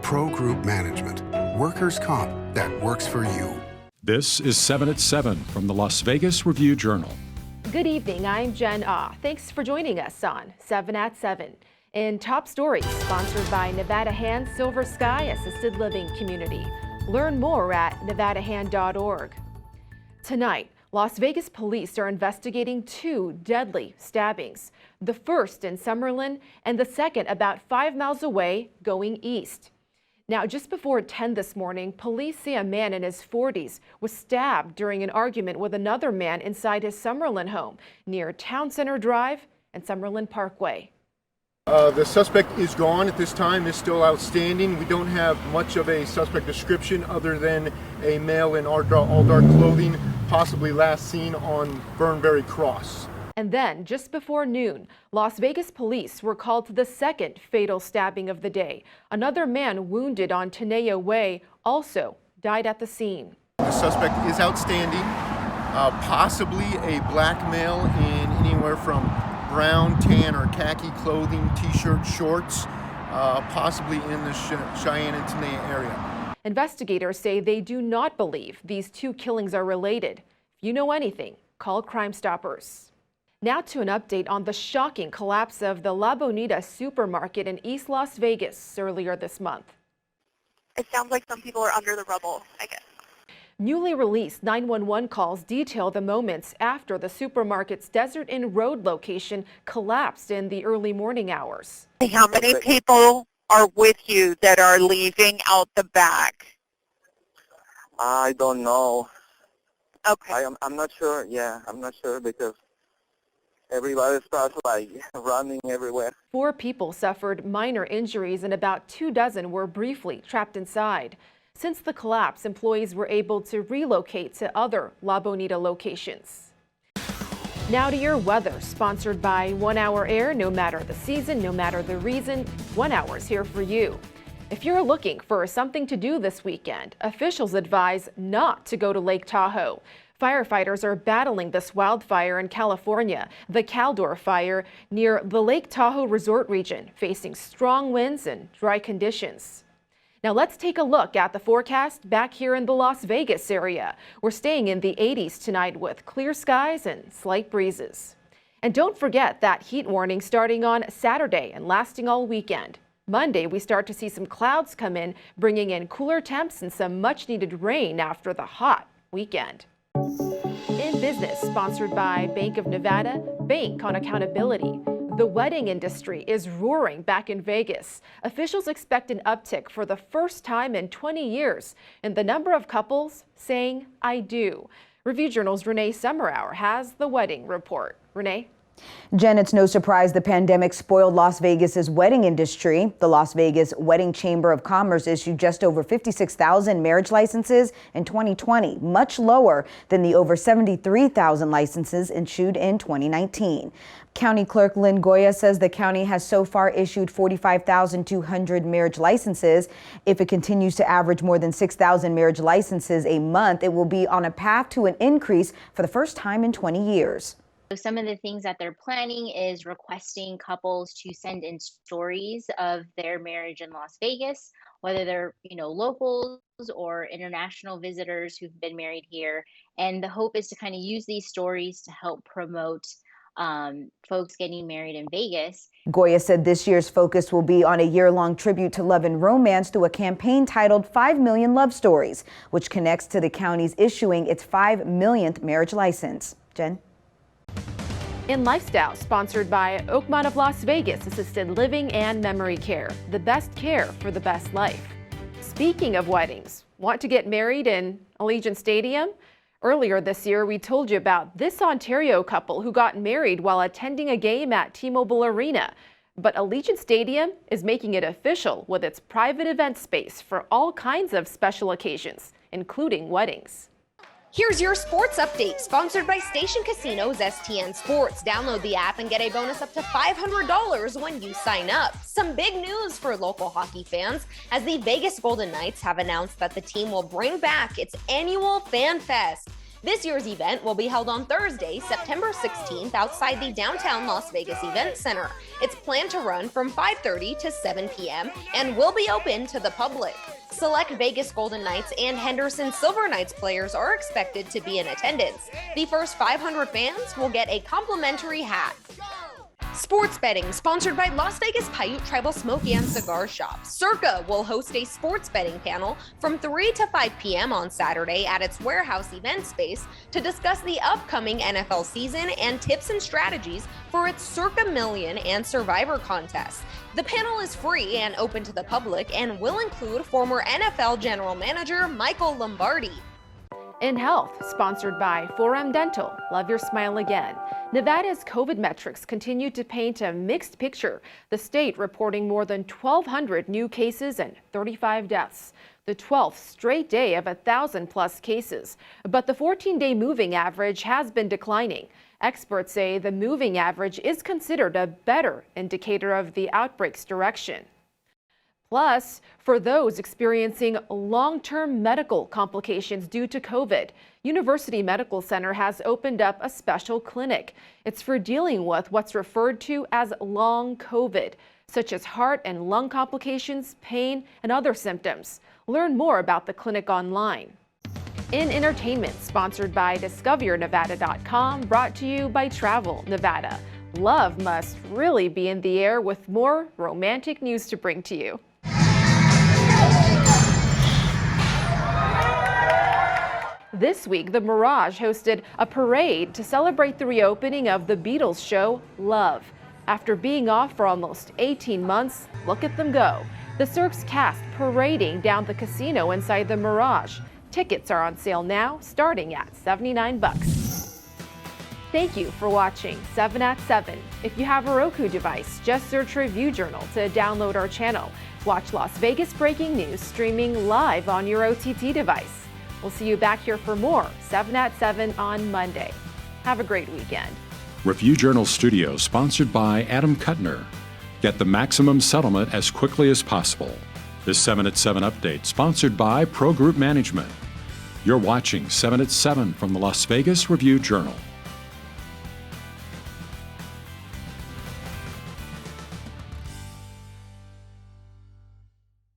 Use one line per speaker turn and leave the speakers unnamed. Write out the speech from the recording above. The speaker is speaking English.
Pro Group Management. Workers' comp that works for you.
This is 7 at 7 from the Las Vegas Review-Journal.
Good evening, I'm Jen Ah. Thanks for joining us on 7 at 7. In Top Stories, sponsored by Nevada Hand Silver Sky Assisted Living Community. Learn more at nevadahand.org. Tonight, Las Vegas police are investigating 2 deadly stabbings. The first in Summerlin and the second about 5 miles away going east. Now, just before 10 this morning, police say a man in his 40s was stabbed during an argument with another man inside his Summerlin home near Town Center Drive and Summerlin Parkway.
The suspect is gone at this time, is still outstanding. We don't have much of a suspect description other than a male in all dark clothing, possibly last seen on Burnberry Cross.
And then, just before noon, Las Vegas police were called to the second fatal stabbing of the day. Another man wounded on Tenaya Way also died at the scene.
The suspect is outstanding, possibly a black male in anywhere from brown, tan, or khaki clothing, t-shirt, shorts, possibly in the Cheyenne and Tenaya area.
Investigators say they do not believe these 2 killings are related. If you know anything, call Crime Stoppers. Now to an update on the shocking collapse of the La Bonita supermarket in East Las Vegas earlier this month.
It sounds like some people are under the rubble, I guess.
Newly released 911 calls detail the moments after the supermarket's Desert Inn Road location collapsed in the early morning hours.
How many people are with you that are leaving out the back?
I don't know.
Okay.
I'm not sure. Yeah, I'm not sure because everybody starts like running everywhere.
4 people suffered minor injuries and about 2 dozen were briefly trapped inside. Since the collapse, employees were able to relocate to other La Bonita locations. Now to your weather, sponsored by 1 Hour Air. No matter the season, no matter the reason, 1 Hour is here for you. If you're looking for something to do this weekend, officials advise not to go to Lake Tahoe. Firefighters are battling this wildfire in California, the Caldor fire near the Lake Tahoe resort region, facing strong winds and dry conditions. Now let's take a look at the forecast back here in the Las Vegas area. We're staying in the 80s tonight with clear skies and slight breezes. And don't forget that heat warning starting on Saturday and lasting all weekend. Monday, we start to see some clouds come in, bringing in cooler temps and some much needed rain after the hot weekend. In business, sponsored by Bank of Nevada, Bank on Accountability. The wedding industry is roaring back in Vegas. Officials expect an uptick for the first time in 20 years in the number of couples saying, "I do." Review Journal's Renee Summerhour has the wedding report. Renee?
Jen, it's no surprise the pandemic spoiled Las Vegas's wedding industry. The Las Vegas Wedding Chamber of Commerce issued just over 56,000 marriage licenses in 2020, much lower than the over 73,000 licenses issued in 2019. County Clerk Lynn Goya says the county has so far issued 45,200 marriage licenses. If it continues to average more than 6,000 marriage licenses a month, it will be on a path to an increase for the first time in 20 years.
So some of the things that they're planning is requesting couples to send in stories of their marriage in Las Vegas, whether they're, locals or international visitors who've been married here. And the hope is to kind of use these stories to help promote folks getting married in Vegas.
Goya said this year's focus will be on a year-long tribute to love and romance through a campaign titled 5 Million Love Stories, which connects to the county's issuing its 5 millionth marriage license. Jen?
In Lifestyle, sponsored by Oakmont of Las Vegas Assisted Living and Memory Care, the best care for the best life. Speaking of weddings, want to get married in Allegiant Stadium? Earlier this year, we told you about this Ontario couple who got married while attending a game at T-Mobile Arena. But Allegiant Stadium is making it official with its private event space for all kinds of special occasions, including weddings.
Here's your sports update, sponsored by Station Casino's STN Sports. Download the app and get a bonus up to $500 when you sign up. Some big news for local hockey fans, as the Vegas Golden Knights have announced that the team will bring back its annual Fan Fest. This year's event will be held on Thursday, September 16th outside the downtown Las Vegas Event Center. It's planned to run from 5:30 to 7 p.m. and will be open to the public. Select Vegas Golden Knights and Henderson Silver Knights players are expected to be in attendance. The first 500 fans will get a complimentary hat. Sports betting, sponsored by Las Vegas Paiute Tribal Smoky and Cigar Shop. Circa will host a sports betting panel from 3 to 5 p.m. on Saturday at its warehouse event space to discuss the upcoming NFL season and tips and strategies for its Circa Million and Survivor contests. The panel is free and open to the public and will include former NFL General Manager Michael Lombardi.
In health, sponsored by 4M Dental. Love your smile again. Nevada's COVID metrics continue to paint a mixed picture. The state reporting more than 1,200 new cases and 35 deaths. The 12th straight day of 1,000+ cases. But the 14-day moving average has been declining. Experts say the moving average is considered a better indicator of the outbreak's direction. Plus, for those experiencing long-term medical complications due to COVID, University Medical Center has opened up a special clinic. It's for dealing with what's referred to as long COVID, such as heart and lung complications, pain, and other symptoms. Learn more about the clinic online. In entertainment, sponsored by DiscoverNevada.com, brought to you by Travel Nevada. Love must really be in the air with more romantic news to bring to you. This week, the Mirage hosted a parade to celebrate the reopening of the Beatles show, Love. After being off for almost 18 months, look at them go. The Cirque's cast parading down the casino inside the Mirage. Tickets are on sale now, starting at $79. Thank you for watching 7 at 7. If you have a Roku device, just search Review Journal to download our channel. Watch Las Vegas breaking news streaming live on your OTT device. We'll see you back here for more 7 at 7 on Monday. Have a great weekend.
Review Journal Studio, sponsored by Adam Kuttner. Get the maximum settlement as quickly as possible. This 7 at 7 update, sponsored by Pro Group Management. You're watching 7 at 7 from the Las Vegas Review Journal.